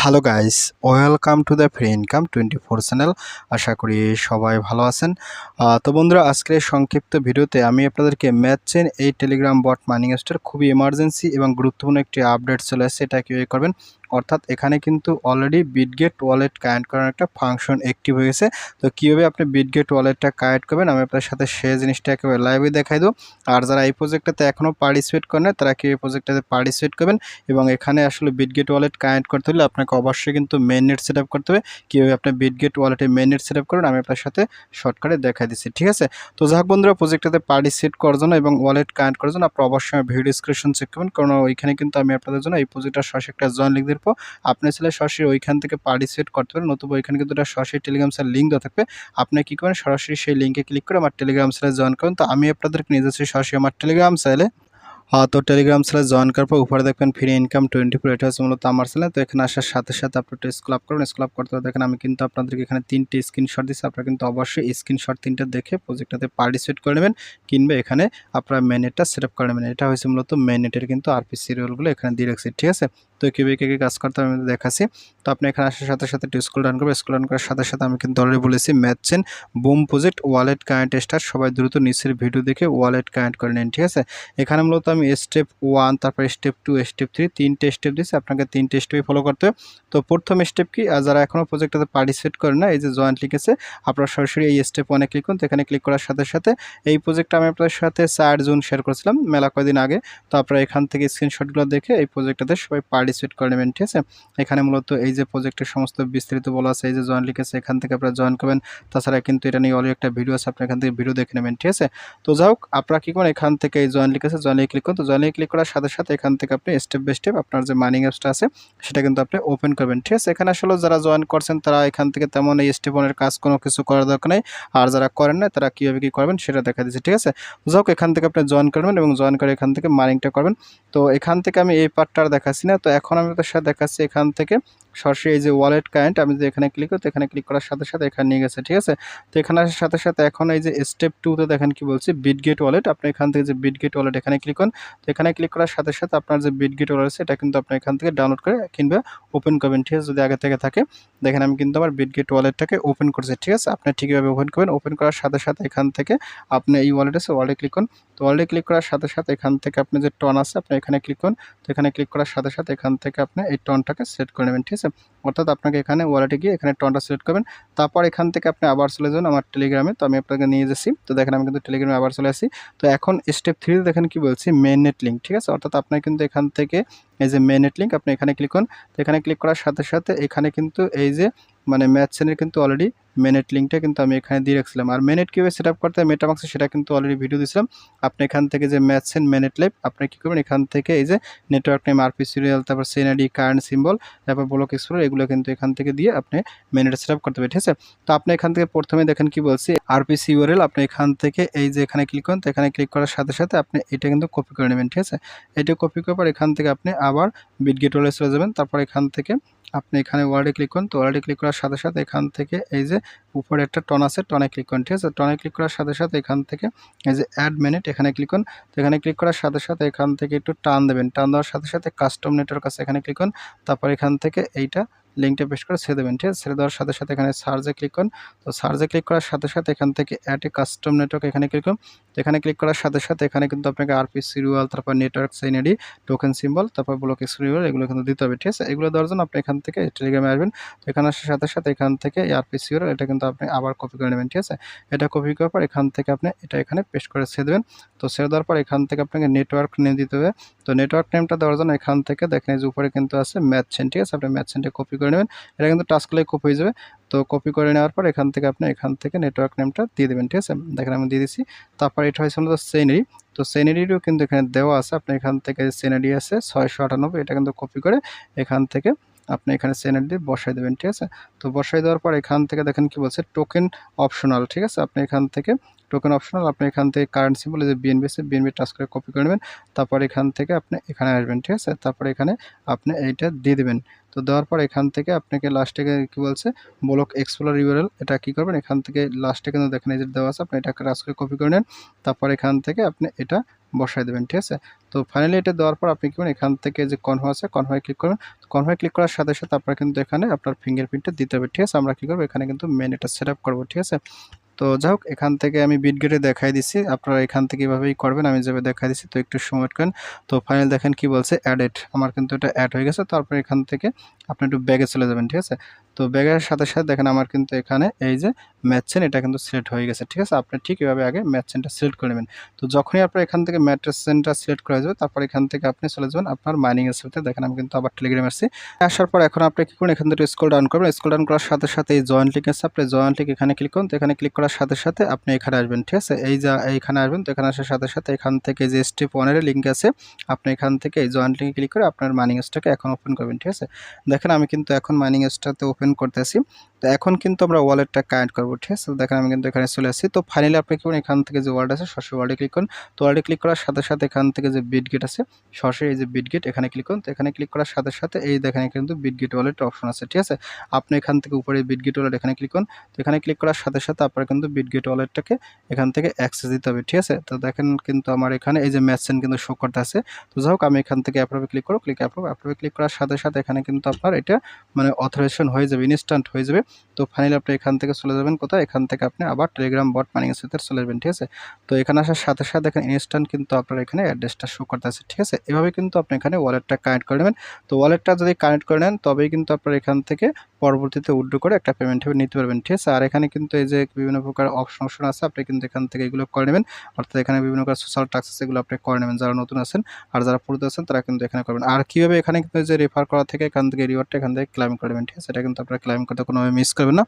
Hello guys, welcome to the free income 24 channel. আশা করি সবাই ভালো আছেন। তো বন্ধুরা, আজকের এই সংক্ষিপ্ত ভিডিওতে আমি আপনাদেরকে ম্যাথ চেইন এই টেলিগ্রাম বট মাইনিং অ্যাপসটার খুবই এমার্জেন্সি এবং গুরুত্বপূর্ণ একটি আপডেট চলে আসছে। এটা কীভাবে করবেন, অর্থাৎ এখানে কিন্তু অলরেডি বিটগেট ওয়ালেট কানেক্ট করার একটা ফাংশন অ্যাক্টিভ হয়ে গেছে। তো কীভাবে আপনি বিটগেট ওয়ালেটটা কানেক্ট করবেন আমি আপনার সাথে সেই জিনিসটা একেবারে লাইভে দেখাই দেবো। আর যারা এই প্রজেক্টটাতে এখনও পার্টিসিপেট করেন না তারা কি এই প্রজেক্টটাতে পার্টিসিপেট করবেন। এবং এখানে আসলে বিটগেট ওয়ালেট কানেক্ট করতে হলে আপনাকে অবশ্যই কিন্তু মেইন নেট সেট আপ করতে হবে। কীভাবে আপনি বিটগেট ওয়ালেটে মেইন নেট সেট আপ করবেন আমি আপনার সাথে শর্টকাটে দেখাই দিচ্ছি, ঠিক আছে। তো যাক বন্ধুরা, প্রজেক্টটাতে পার্টিসিপেট করার জন্য এবং ওয়ালেট কানেক্ট করার জন্য আপনার অবশ্যই ভিডিও ডিসক্রিপশন চেক করবেন, কারণ ওইখানে কিন্তু আমি আপনাদের জন্য এই প্রজেক্টটার সরাসরি একটা জয়েন লিঙ্ক দেবো। আপনি চাইলে সরাসরি ওইখান থেকে পার্টিসিপেট করতে পারেন, নতুবা ওইখানে কিন্তু একটা সরাসরি টেলিগ্রাম সেল লিঙ্ক দেওয়া থাকবে। আপনি কী করেন, সরাসরি সেই লিঙ্কে ক্লিক করে আমার টেলিগ্রাম সেলে জয়েন করেন। তো আমি আপনাদেরকে নিয়ে যাচ্ছি সরাসরি আমার টেলিগ্রাম সেলে। তো টেলিগ্রাম সেলে জয়েন করার পর উপরে দেখবেন ফ্রি ইনকাম 24, এটা হচ্ছে মূলত আমার চ্যানেল। তো এখানে আসার সাথে সাথে আপনি একটু স্ক্রল আপ করবেন। স্ক্রল আপ করতে দেখেন আমি কিন্তু আপনাদেরকে এখানে 3টে স্ক্রিনশট দিচ্ছি। আপনারা কিন্তু অবশ্যই স্ক্রিনশট 3টে দেখে প্রজেক্টটাতে পার্টিসিপেট করে নেবেন, কিংবা এখানে আপনার মেনেটটা সেট আপ করে নেবেন। এটা হচ্ছে মূলত মেনেটের কিন্তু আরপি সিরিয়ালগুলো এখানে দিয়ে রাখছি, ঠিক আছে। তো কীভাবে কে কাজ করতে আমি দেখাচ্ছি। তো আপনি এখানে আসার সাথে সাথে একটু স্ক্রল ডাউন করবেন। স্ক্রল ডাউন করার সাথে সাথে আমি কিন্তু অলরেডি বলেছি math chain broom project wallet connect start. সবাই দ্রুত নিচের ভিডিও দেখে ওয়ালেট কানেক্ট করে নেন, ঠিক আছে। এখানে মূলত আমি স্টেপ 1, তারপর স্টেপ 2, স্টেপ 3 3টে স্টেপ দিচ্ছি। আপনাকে 3টে স্টেপই ফলো করতে হবে। তো প্রথম স্টেপ কি, যারা এখনও প্রজেক্টটাতে পার্টিসিপেট করেন না, এই যে জয়েন্ট লিখেছে, আপনারা সরাসরি এই স্টেপ 1-এ ক্লিক করুন। তো এখানে ক্লিক করার সাথে সাথে এই প্রজেক্টটা আমি আপনাদের সাথে 4 জুন শেয়ার করেছিলাম মেলা কয়েকদিন আগে। তো আপনারা এখান থেকে স্ক্রিনশটগুলো দেখে এই প্রজেক্টটাতে সবাই পার্টিসিপেট করে নেবেন, ঠিক আছে। এখানে মূলত এই যে প্রজেক্টের সমস্ত বিস্তারিত বলা আছে, এই যে জয়েন লিখেছে, এখান থেকে আপনারা জয়েন করবেন। তাছাড়া কিন্তু এটা নিয়ে অলরেডি একটা ভিডিও আছে, আপনি এখান থেকে ভিডিও দেখে নেবেন, ঠিক আছে। তো যাই হোক, আপনারা কী করেন, এখান থেকে এই জয়েন লিখেছে, জয়েনে ক্লিক করুন। তো জয়েনে ক্লিক করার সাথে সাথে এখান থেকে আপনি স্টেপ বাই স্টেপ আপনার যে মাইনিং অ্যাপসটা আছে সেটা কিন্তু আপনি ওপেন করবেন, ঠিক আছে। এখানে আসলে যারা জয়েন করছেন তারা এখান থেকে তেমন এই স্টেপ 1-এর কাজ কোনো কিছু করার দরকার নেই। আর যারা করেন না তারা কীভাবে কী করবেন সেটা দেখা দিচ্ছে, ঠিক আছে। যাই হোক, এখান থেকে আপনি জয়েন করবেন এবং জয়েন করে এখান থেকে মাইনিংটা করবেন। তো এখান থেকে আমি এই পার্টটা আর দেখাচ্ছি না। তো এখন আমি আপনাদের সাথে দেখাচ্ছি এখান থেকে সরাসরি এই যে ওয়ালেট কারেন্ট, আমি যদি এখানে ক্লিক করি, তো এখানে ক্লিক করার সাথে সাথে এখানে নিয়ে গেছে, ঠিক আছে। তো এখানে আসার সাথে সাথে এখন এই যে স্টেপ 2-তে দেখেন কি বলছি, বিটগেট ওয়ালেট। আপনি এখান থেকে যে বিটগেট ওয়ালেট এখানে ক্লিক করুন। তো এখানে ক্লিক করার সাথে সাথে আপনার যে বিটগেট ওয়ালেট আছে এটা কিন্তু আপনি এখান থেকে ডাউনলোড করে কিংবা ওপেন করবেন, ঠিক আছে। যদি আগে থেকে থাকে, দেখেন আমি কিন্তু আমার বিটগেট ওয়ালেটটাকে ওপেন করছি, ঠিক আছে। আপনি ঠিকভাবে ওপেন করবেন। ওপেন করার সাথে সাথে এখান থেকে আপনি এই ওয়ালেট আছে, ওয়ালেটে ক্লিক করুন। তো ওয়ালেটে ক্লিক করার সাথে সাথে এখান থেকে আপনি যে টন আছে আপনি এখানে ক্লিক করুন। তো এখানে ক্লিক করার সাথে সাথে এখান থেকে আপনি এই টনটাকে সেট করে নেবেন, ঠিক আছে। অর্থাৎ আপনাকে এখানে ওয়ালেটে গিয়ে এখানে টনটা সিলেক্ট করবেন। তারপর এখান থেকে আপনি আবার চলে যাবেন আমার টেলিগ্রামে। তো আমি আপনাকে নিয়ে যাচ্ছি। তো দেখেন আমি কিন্তু টেলিগ্রামে আবার চলে আসি। তো এখন স্টেপ 3 দেখেন কি বলছি, মেইন নেট লিঙ্ক, ঠিক আছে। অর্থাৎ আপনার কিন্তু এখান থেকে এই যে মেইন নেট লিঙ্ক আপনি এখানে ক্লিক করুন। তো এখানে ক্লিক করার সাথে সাথে এখানে কিন্তু এই যে মানে ম্যাথ চেইনের কিন্তু অলরেডি মেনেট লিঙ্কটা কিন্তু আমি এখানে দিয়ে রাখছিলাম। আর মেনেট কীভাবে সেট আপ করতে হয় মেটামাক্সে সেটা কিন্তু অলরেডি ভিডিও দিয়েছিলাম। আপনি এখান থেকে যে ম্যাথ চেইন মেনেট লাইভ আপনি কী করবেন, এখান থেকে এই যে নেটওয়ার্ক নেম, আরপি সিরিয়াল, তারপর চেইন আইডি, কারেন্ট সিম্বল, তারপর ব্লক এক্সপ্লোর, এগুলো কিন্তু এখান থেকে দিয়ে আপনি মেনেট সেট আপ করতে হবে, ঠিক আছে। তো আপনি এখান থেকে প্রথমে দেখেন কি বলছি, আরপিসি ইউআরএল আপনি এখান থেকে এই যে এখানে ক্লিক করুন। তো এখানে ক্লিক করার সাথে সাথে আপনি এটা কিন্তু কপি করে নেবেন, ঠিক আছে। এটা কপি করার পর এখান থেকে আপনি আবার বিটগেট ওয়ালেটে চলে যাবেন। তারপর এখান থেকে আপনি এখানে ওয়ালেটে ক্লিক করুন। তো ওয়ালেটে ক্লিক করার সাথে সাথে এখান থেকে এই যে উপরে একটা টন আছে, টনে ক্লিক করুন, ঠিক আছে। টনে ক্লিক করার সাথে সাথে এখান থেকে এই যে অ্যাড মিনিট এখানে ক্লিক করুন। তো এখানে ক্লিক করার সাথে সাথে এখান থেকে একটু টান দেবেন। টান দেওয়ার সাথে সাথে কাস্টম নেটওয়ার্ক আছে এখানে ক্লিক করুন। তারপর এখান থেকে এইটা লিঙ্কটা পেস্ট করে ছেড়ে দেবেন, ঠিক আছে। ছেড়ে দেওয়ার সাথে সাথে এখানে সার্চে ক্লিক করুন। তো সার্চে ক্লিক করার সাথে সাথে এখান থেকে অ্যাড এ কাস্টম নেটওয়ার্ক এখানে ক্লিক করুন। তো এখানে ক্লিক করার সাথে সাথে এখানে কিন্তু আপনাকে আরপি সিরিয়াল, তারপর network chain ID, token symbol, তারপর ব্লক সিরিয়াল, এগুলো কিন্তু দিতে হবে, ঠিক আছে। এগুলো দেওয়ার জন্য আপনি এখান থেকে টেলিগ্রামে আসবেন। তো এখানে আসার সাথে সাথে এখান থেকে আরপি সিরিয়াল এটা কিন্তু আপনি আবার কপি করে নেবেন, ঠিক আছে। এটা কপি করার পর এখান থেকে আপনি এটা এখানে পেস্ট করে ছেড়ে দেবেন। তো ছেড়ে দেওয়ার পর এখান থেকে আপনাকে নেটওয়ার্ক নেম দিতে হবে। তো নেটওয়ার্ক নেমটা দেওয়ার জন্য এখান থেকে দেখেন এই যে উপরে কিন্তু আছে ম্যাথ চেইন, ঠিক আছে। আপনি ম্যাথ চেইনটা কপি করে নেবেন। এটা কিন্তু টাচ করলেই কপি হয়ে যাবে। তো কপি করে নেওয়ার পর এখান থেকে আপনি এখান থেকে নেটওয়ার্ক নেমটা দিয়ে দেবেন, ঠিক আছে। দেখেন আমি দিয়ে দিচ্ছি। তারপর এটা হয়েছে মূলত চেইনারি। তো চেইনারিও কিন্তু এখানে দেওয়া আছে। আপনি এখান থেকে চেইনারি আছে 698, এটা কিন্তু কপি করে এখান থেকে আপনি এখানে চেইনারি দিয়ে বসাই দেবেন, ঠিক আছে। তো বসাই দেওয়ার পর এখান থেকে দেখেন কি বলছে, টোকেন অপশনাল, ঠিক আছে। আপনি এখান থেকে টোকেন অপশনাল আপনি এখান থেকে কারেন্ট সিম্বল যে বিএনবি আছে, বিএনবি টাচ করে কপি করে নেবেন। তারপর এখান থেকে আপনি এখানে আসবেন, ঠিক আছে। তারপর এখানে আপনি এইটা দিয়ে দেবেন। তো দেওয়ার পর এখান থেকে আপনাকে লাস্টে কি বলছে ব্লক এক্সপ্লোর ইউআরএল, এটা কি করবেন এখান থেকে লাস্টে কিন্তু দেখেন এই যে দেওয়া আছে, আপনি এটা কাজ করে কপি করে নেন, তারপর এখান থেকে আপনি এটা বসাই দেবেন। ঠিক আছে, তো ফাইনালি এটা দেওয়ার পর আপনি কি করবেন এখান থেকে যে কনফার্ম আছে কনফার্মে ক্লিক করবেন। কনফার্মে ক্লিক করার সাথে সাথে আপনার কিন্তু এখানে আপনার ফিঙ্গারপ্রিন্টটা দিতে হবে। ঠিক আছে, আমরা কি করবো এখানে কিন্তু মেন এটা সেট আপ করবো। ঠিক আছে, তো যাই হোক এখান থেকে আমি বিটগেটে দেখাই দিচ্ছি, আপনারা এখান থেকে এভাবেই করবেন, আমি যেভাবে দেখাই দিচ্ছি। তো একটু সময় করেন, তো ফাইনাল দেখেন কি বলছে অ্যাডেড, আমার কিন্তু এটা অ্যাড হয়ে গেছে। তারপর এখান থেকে আপনি একটু ব্যাগে চলে যাবেন। ঠিক আছে, তো ব্যাগের সাথে সাথে দেখেন আমার কিন্তু এখানে এই যে ম্যাথ চেন এটা কিন্তু সিলেক্ট হয়ে গেছে। ঠিক আছে, আপনি ঠিক এভাবে আগে ম্যাথ চেনটা সিলেক্ট করে নেবেন। তো যখনই আপনার এখান থেকে ম্যাথ চেনটা সিলেক্ট করা যাবে, তারপর এখান থেকে আপনি চলে যাবেন আপনার মাইনিং এর সাথে। দেখেন আমি কিন্তু আবার টেলিগ্রামে আসছি, আসার পর এখন আপনি কি করুন এখান থেকে স্ক্রল ডাউন করবেন। স্ক্রল ডাউন করার সাথে সাথে এই জয়েন্ট লিঙ্ক আছে, আপনি জয়েন্ট লিঙ্ক এখানে ক্লিক করুন। তো এখানে ক্লিক করার সাথে সাথে আপনি এখানে আসবেন। ঠিক আছে, এই যে এইখানে আসবেন, তো এখানে আসার সাথে সাথে এখান থেকে যে স্টেপ 1 এর লিঙ্ক আছে, আপনি এখান থেকে এই জয়েন্ট লিঙ্কে ক্লিক করে আপনার মাইনিং এসটাকে এখন ওপেন করবেন। ঠিক আছে, দেখেন আমি কিন্তু এখন মাইনিং এসটাতে ওপেন করতেছি। তো এখন কিন্তু আমরা ওয়ালেটটা কানেক্ট করবো। ঠিক আছে, দেখেন আমি কিন্তু এখানে চলে আসছি। তো ফাইনালি আপনি কি করুন এখান থেকে যে ওয়ালেট আছে সরাসরি ওয়ালেটে ক্লিক করুন। তো ওয়ালেটে ক্লিক করার সাথে সাথে এখান থেকে যে বিটগেট আছে সরাসরি এই যে বিটগেট এখানে ক্লিক করুন। তো এখানে ক্লিক করার সাথে সাথে এই দেখেন কিন্তু বিটগেট ওয়ালেট অপশন আছে। ঠিক আছে, আপনি এখান থেকে উপরে বিটগেট ওয়ালেট এখানে ক্লিক করুন। তো এখানে ক্লিক করার সাথে সাথে আপনার কিন্তু বিটগেট ওয়ালেটটাকে এখান থেকে অ্যাক্সেস দিতে হবে। ঠিক আছে, তো দেখেন কিন্তু আমার এখানে এই যে ম্যাচেন কিন্তু শো করতে আছে। তো যাই হোক আমি এখান থেকে অ্যাপ্রুভে ক্লিক করব, অ্যাপ্রুভে ক্লিক করার সাথে সাথে এখানে কিন্তু আপনার এটা মানে অথরাইজেশন হয়ে যাবে, ইনস্ট্যান্ট হয়ে যাবে। তো ফাইনালি আপনি এখান থেকে চলে যাবেন কোথায়, এখান থেকে আপনি আবার টেলিগ্রাম বট মাইনিং এর সাথে চলে যাবেন। ঠিক আছে, তো এখানে আসার সাথে সাথে দেখেন ইনস্ট্যান্ট কিন্তু আপনার এখানে অ্যাড্রেসটা শো করতে আছে। ঠিক আছে, এভাবে কিন্তু আপনি এখানে ওয়ালেটটা কানেক্ট করে নেবেন। তো ওয়ালেটটা যদি কানেক্ট করে নেন তবেই কিন্তু আপনার এখান থেকে পরবর্তীতে উইথড্র করে একটা পেমেন্ট হিসেবে নিতে পারবেন। ঠিক আছে, আর এখানে কিন্তু এই যে বিভিন্ন প্রকার অপশন আছে, আপনি কিন্তু এখান থেকে এগুলো করে নেবেন। অর্থাৎ এখানে বিভিন্ন প্রকার সোশ্যাল টাস্ক আছে, এগুলো আপনি করে নেবেন। যারা নতুন আছেন আর যারা পুরাতন আছেন তারা কিন্তু এখানে করবেন। আর কিভাবে এখানে কিন্তু যে রেফার করা থেকে এখান থেকে রিওয়ার্ডটা এখান থেকে ক্লাইম করে নেবেন। ঠিক আছে, এটা কিন্তু আপনারা ক্লাইম করতে কোনোভাবে মিস করবেন না।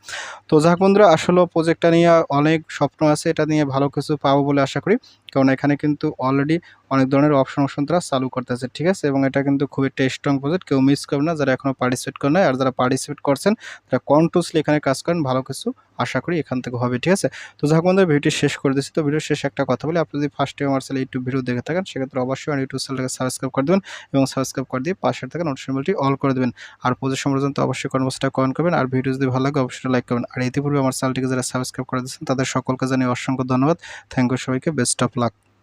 তো যাক বন্ধুরা, আসলে প্রজেক্টটা নিয়ে অনেক স্বপ্ন আছে, এটা নিয়ে ভালো কিছু পাবো বলে আশা করি, কারণ এখানে কিন্তু অলরেডি অনেক ধরনের অপশন তারা চালু করতেছে। ঠিক আছে, এবং এটা কিন্তু খুবই একটা স্ট্রং প্রজেক্ট, কেউ মিস করবে না যারা এখনো পার্টিসিপেট করে নাই। আর যারা পার্টিসিপেট করছেন তারা কন্টিনিউসলি এখানে কাজ করেন, ভালো কিছু আশা করি এখান থেকে হবে। ঠিক আছে, তো যাক বন্ধুরা ভিডিওটি শেষ করে দিচ্ছি। তো ভিডিও শেষে একটা কথা বলি, আপনি যদি ফার্স্ট টাইম আমার চ্যানেলে ইউটিউব ভিডিও দেখে থাকেন সেক্ষেত্রে অবশ্যই আমার ইউটিউব চ্যানেলটাকে সাবস্ক্রাইব করে দেবেন এবং সাবস্ক্রাইব করে দিয়ে পাশে থাকা নোটিফিকেশন বেলটি অল করে দেবেন। আর প্রজেক্ট সম্পর্কে অবশ্যই কর্মসূচিটা কমেন্ট করবেন, আর ভিডিও যদি ভালো লাগে অবশ্যই লাইক করবেন। আর ইতিপূর্বে আমার চ্যানেলটিকে যারা সাবস্ক্রাইব করে দিয়েছেন তাদের সকলকে জানিয়ে অসংখ্য ধন্যবাদ। থ্যাংক ইউ সবাইকে, বেস্ট অফ লাক।